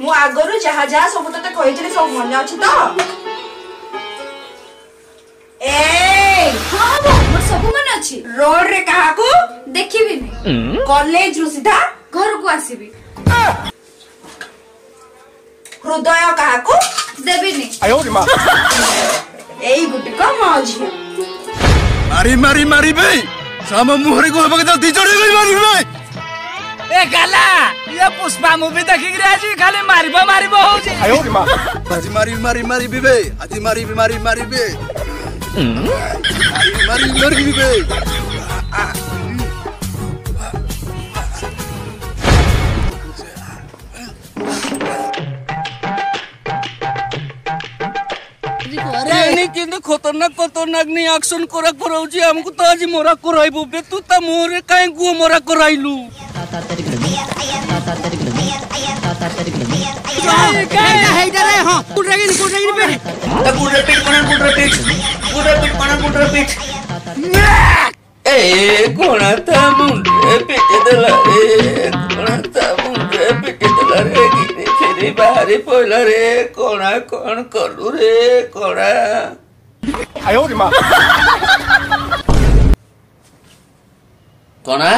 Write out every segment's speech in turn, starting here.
मु आगरु जहा जहा सब तते कहितले सब मन अछि त ए हां वो मोर सब मन अछि। रोड रे कहा को देखिबी नै कॉलेज रु सीधा घर को आसीबी। हृदय कहा को देबी नै आयो रे मां एई गुटी को मौजी मारी मारी मारी बे साम मुहरे को बगे जल्दी चढ़े गई मारी बे ए गाला ये पुष्पा मूवी देखि रे आज खाली मारिबो हो जे। आयो रे मां आज मारी मारी मारी बे आज मारी मारी मारी बे मारी मारी बे नहीं किंतु खतरनाक खतरनाक नहीं एक्शन करा कराउची हमको तो आज मोरा कराइबो बे तू त मोरे काहे गु मोरा कराइलु काय है रे हां गुड रेगिन बे गुड रिपीट ए कोणा ता मुंडे पिटे दला रे कोणा ता मुंडे पिटे दला रे गिरे फेरी बाहरी पइला रे कोणा कोन करू रे कोणा आयो रे मां कोणा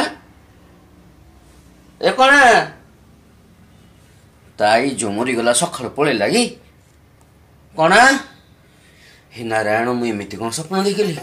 ए कोणा ताई जोमरी गला सखळ पळे लागी कोणा हे नारायण मु एमिति कोन सपन देखिली।